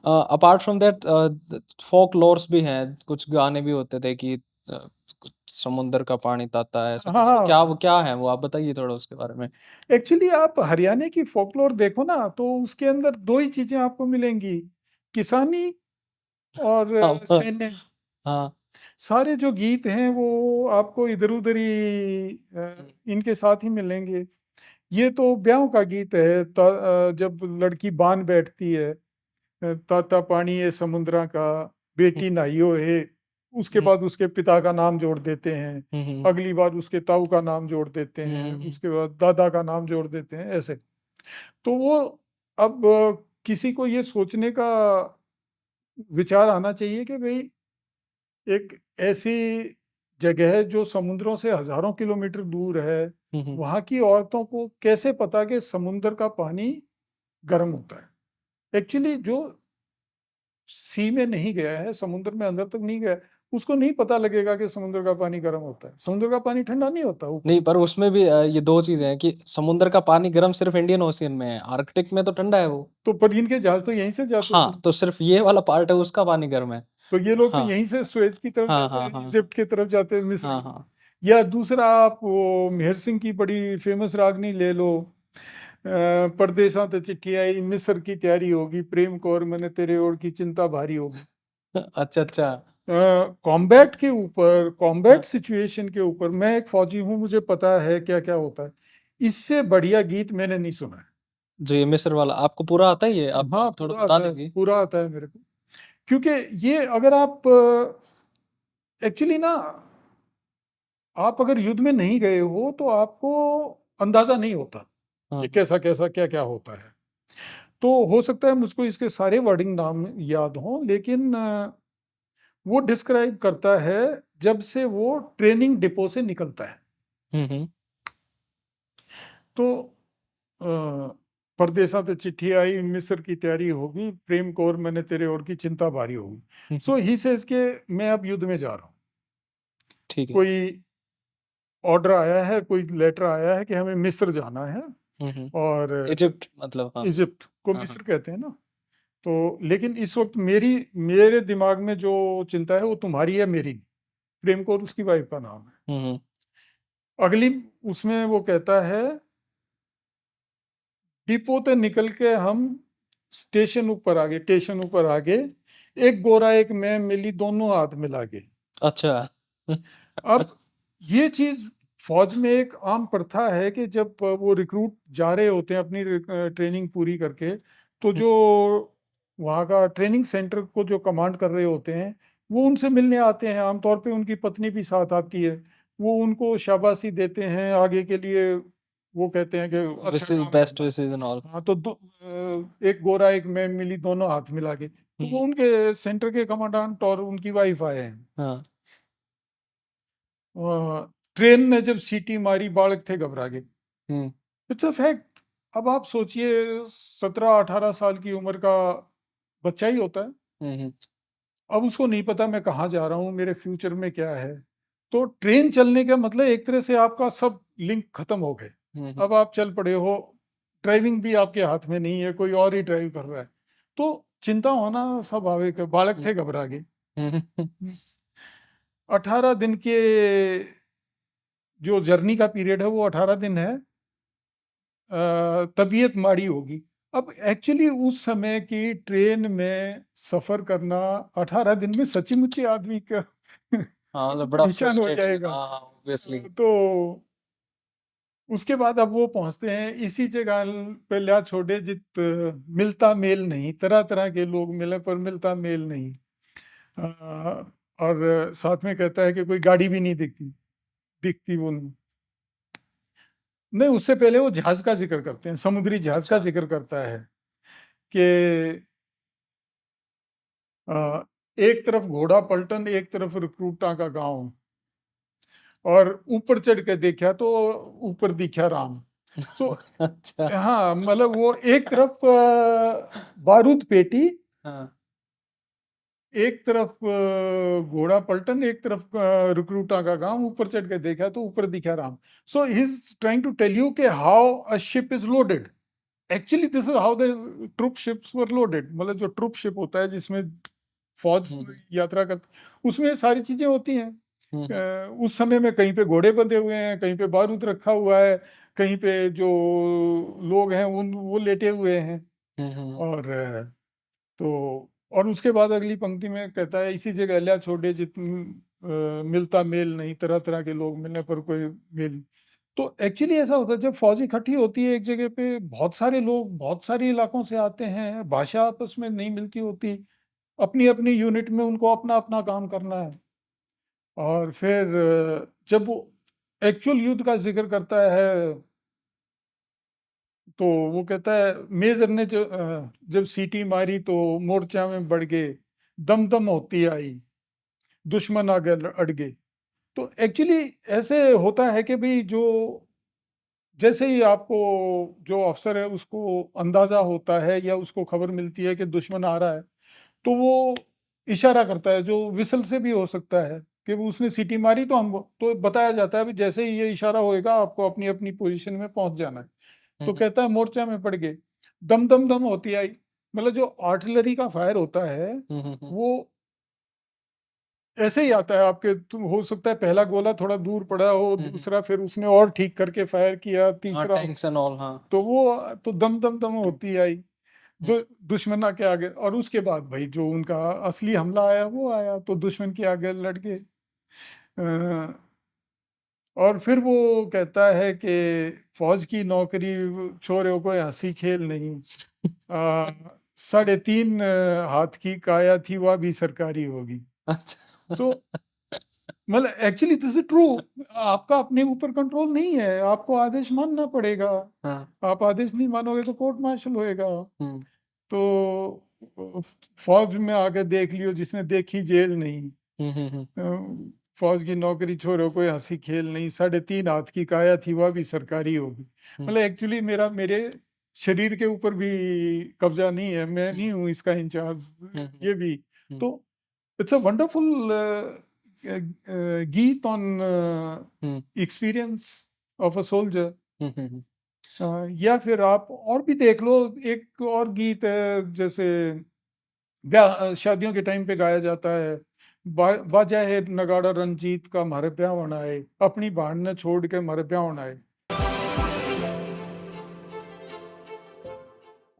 Apart from that folklores भी हैं, कुछ गाने भी होते थे कि कुछ समुद्र का पानी ताता है, ऐसा हाँ, कुछ वो हाँ। क्या है वो, आप बताइए थोड़ा उसके बारे में? एक्चुअली आप हरियाणा की फ़ोकलोर देखो ना, तो उसके अंदर 2 ही चीज़ें आपको मिलेंगी, किसानी और हाँ, सैन्य। हाँ। सारे जो गीत हैं वो आपको इधर-उधर ही हुँ, इनके साथ ही मिलेंगे। ये तो ब्याहों का गीत है, जब लड़की बान बैठती है, ताता पानी है समुद्रा का, हुँ, बेटी नहाइयो है, उसके हुँ, बाद उसके पिता का नाम जोड़ देते हैं, हुँ, हुँ, अगली बार उसके ताऊ का नाम जोड़ देते हुँ, हैं, हुँ, हुँ, उसके बाद दादा का नाम जोड़ देते हैं, ऐसे। तो वो अब किसी को ये सोचने का विचार आना चाहिए कि भई एक ऐसी जगह है जो समुद्रों से हज़ारों किलोमीटर दूर है, हुँ, हुँ। वहाँ की औरतों को कैसे पता कि समुद्र का पानी गर्म होता है? एक्चुअली जो सी में नहीं गया है, समुद्र में अंदर तक नहीं गया है, उसको नहीं पता लगेगा कि समुद्र का पानी गर्म होता है। समुद्र का पानी ठंडा नहीं होता ऊपर। नहीं, पर उसमें भी ये 2 चीज़ें हैं कि समुद्र का पानी गर्म सिर्फ़ इंडियन ओशियन में है, आर्कटिक में तो ठंडा है वो। तो पर इनके जहाज़ तो यहीं से जाते थे। हाँ, तो सिर्फ़ ये वाला पार्ट है उसका पानी गर्म है। तो ये लोग तो हाँ, यहीं से सुएज़ की तरफ हाँ, जाते हाँ, हैं, हाँ। इजिप्ट की तरफ जाते हैं, मिस्र हाँ, की। हाँ। या दूसरा आप वो मेहर सिंह की बड़ी फ़ेमस रागनी ले लो, परदेसां ते चिट्ठी आई, मिस्र की तैयारी होगी, प्रेम कौर मैंने तेरे ओर की चिंता भारी होगी। अच्छा, अच्छा। कॉम्बैट के ऊपर, हाँ, कॉम्बैट सिचुएशन के ऊपर, मैं एक फ़ौजी हूँ, मुझे पता है क्या-क्या होता है। इससे बढ़िया गीत मैंने नहीं सुना है। जो ये मिस्र वाला आपको पूरा आता है ये? आप हाँ, थोड़ा बता देंगे? पूरा आता है मेरे को। क्योंकि ये अगर आप एक्चुअली ना, आप अगर युद्ध में नहीं गए हो, तो आपको अंदाज़ा नहीं होता, हाँ, कि हाँ। कैसा-कैसा, क्या-क्या होता है। तो हो सकता है मुझको इसके सारे वर्डिंग नाम याद हों, लेकिन वो डिस्क्राइब करता है जब से वो ट्रेनिंग डिपो से निकलता है। हुँ, हुँ। तो अ, परदेसा ते चिट्ठी आई, मिस्र की तैयारी होगी, प्रेम कौर मैंने तेरे ओर की चिंता भारी होगी। हुँ, हुँ। सो ही सेज़ के मैं अब युद्ध में जा रहा हूँ। ठीक है। कोई ऑर्डर आया है, कोई लेटर आया है कि हमें मिस्र जाना है, हुँ, हुँ। और इजिप्ट मतलब हाँ। इजिप्ट को हाँ, हाँ। मिस्र कहते हैं ना। तो लेकिन इस वक़्त मेरे दिमाग में जो चिंता है वो तुम्हारी है, मेरी नहीं। प्रेम कौर उसकी वाइफ़ का नाम है। हुँ, हुँ। अगली उसमें वो कहता है, डिपो ते निकल के हम स्टेशन ऊपर आगे, एक गोरा एक मैं मिली दोनों हाथ मिला के। अच्छा। अब ये चीज़ फ़ौज में एक आम प्रथा है कि जब वो रिक्रूट जा रहे होते हैं अपनी ट्रेनिंग पूरी करके, तो हुँ, जो वहाँ का ट्रेनिंग सेंटर को जो कमांड कर रहे होते हैं, वो उनसे मिलने आते हैं। आम तौर पे उनकी पत्नी भी साथ आती है। वो उनको शाबाशी देते हैं आगे के लिए, वो कहते हैं कि अच्छा विशेज़ काम बेस्ट करना। Wishes and all. हाँ, तो एक गोरा एक मैं मिली दोनों हाथ मिला के। तो वो हुँ। उनके सेंटर के कमांडेंट और उनकी वाइफ़ आए हैं। हाँ। ट्रेन ने जब सीटी मारी, बालक थे घबरा के। हुँ। It's a fact. अब आप सोचिए, 17-18 साल की उम्र का बच्चा ही होता है। हुँ, हुँ। अब उसको नहीं पता मैं कहाँ जा रहा हूँ, मेरे फ्यूचर में क्या है। तो ट्रेन चलने का मतलब एक तरह से आपका सब लिंक खत्म हो गए। हुँ, हुँ। अब आप चल पड़े हो, ड्राइविंग भी आपके हाथ में नहीं है, कोई और ही ड्राइव कर रहा है। तो चिंता होना स्वाभाविक है, बालक हुँ, थे घबरा गए। हुँ, हुँ। 18 दिन के जो जर्नी का पीरियड है वो 18 दिन है। तबीयत माड़ी होगी। अब एक्चुअली उस समय की ट्रेन में सफ़र करना 18 दिन में सच्ची-मुच्ची आदमी का हाँ, मतलब बड़ा परेशान हो फ्रस्ट्रेटिंग जाएगा। हाँ, हाँ, ऑब्वियसली। तो उसके बाद अब वो पहुँचते हैं इसी जगह पे, ल्या छोड़े जित मिलता मेल नहीं, तरह-तरह के लोग मिले पर मिलता मेल नहीं। और साथ में कहता है कि कोई गाड़ी भी नहीं दिखती दिखती वो नहीं, उससे पहले वो जहाज़ का ज़िक्र करते हैं, समुद्री जहाज़ का अच्छा। ज़िक्र करता है कि एक तरफ घोड़ा पलटन, एक तरफ रिक्रूटा का गाँव, और ऊपर चढ़ के देखा तो ऊपर दिखा राम। सो अच्छा। हाँ, मतलब वो एक तरफ बारूद पेटी, हाँ। एक तरफ घोड़ा पलटन, एक तरफ रिक्रूटा का गाँव, ऊपर चढ़ के देखा तो ऊपर दिखा Ram. So he is trying to tell you कि how a ship is loaded. Actually this is how the troop ships were loaded, मतलब जो ट्रूप शिप होता है जिसमें फौज हुँ, हुँ। यात्रा करती, उसमें ये सारी चीजें होती हैं। हुँ, हुँ। उस समय में कहीं पे घोड़े बंधे हुए हैं, कहीं पे बारूद रखा हुआ है, कहीं पे जो लोग हैं उन वो लेटे हुए हैं। हुँ, हुँ, हुँ। और तो और उसके बाद अगली पंक्ति में कहता है, इसी जगह अल्लाह छोड़े मिलता मेल नहीं, तरह तरह के लोग मिलने पर कोई मेल। तो एक्चुअली ऐसा होता है जब फौज इकट्ठी होती है एक जगह पे, बहुत सारे लोग बहुत सारे इलाकों से आते हैं, भाषा आपस में नहीं मिलती होती, अपनी अपनी यूनिट में उनको अपना अपना काम करना है। और फिर जब वो एक्चुअल युद्ध का जिक्र करता है, तो वो कहता है, मेजर ने जब सीटी मारी तो मोर्चा में बढ़ गए, दम दम होती आई, दुश्मन आगे अड़ गए। तो एक्चुअली ऐसे होता है कि भाई जो जैसे ही आपको जो अफसर है उसको अंदाजा होता है या उसको खबर मिलती है कि दुश्मन आ रहा है, तो वो इशारा करता है, जो विसल से भी हो सकता है कि वो उसने सीटी मारी, तो हम तो बताया जाता है भी जैसे ही ये इशारा होएगा आपको अपनी अपनी पोजीशन में पहुंच जाना है। हुँ, तो हुँ। कहता है मोर्चा में पड़ गए, दम दम दम होती आई, मतलब जो आर्टिलरी का फायर होता है हुँ, हुँ, हुँ। वो ऐसे ही आता है आपके, हो सकता है पहला गोला थोड़ा दूर पड़ा हो, हुँ, हुँ। दूसरा फिर उसने और ठीक करके फायर किया, हाँ, तीसरा, टैंक्स एंड ऑल हाँ। तो वो तो दम दम दम होती आई, हुँ, दुश्मन के आगे। और उसके बाद भाई जो उनका असली हमला आया वो आया, तो दुश्मन के आगे लड़ गए। अ, और फिर वो कहता है कि फौज की नौकरी छोरे कोई हंसी खेल नहीं, 3.5 हाथ की काया थी वह भी सरकारी होगी। अच्छा। सो मतलब एक्चुअली दिस इज ट्रू, आपका अपने ऊपर कंट्रोल नहीं है, आपको आदेश मानना पड़ेगा। हाँ। आप आदेश नहीं मानोगे तो कोर्ट मार्शल होएगा। हुँ। तो फौज में आके देख लियो जिसने देखी जेल नहीं, हुँ, हुँ, हुँ। फौज की नौकरी छोड़ो कोई हंसी खेल नहीं, 3.5 हाथ की काया थी वह भी सरकारी होगी। हुँ, मतलब एक्चुअली मेरे शरीर के ऊपर भी कब्जा नहीं है, मैं हुँ, नहीं हूँ इसका इंचार्ज, हुँ, हुँ, ये भी। हुँ, तो इट्स अ वंडरफुल गीत on hmm, experience of a soldier. Hmm, hmm, hmm. या फिर आप और भी देख लो, एक और गीत है जैसे शादियों के टाइम पे गाया जाता है, बाजा है नगाड़ा रंजीत का, म्हारे ब्याह होना है, अपनी बहन ने छोड़ के म्हारे ब्याह होना है।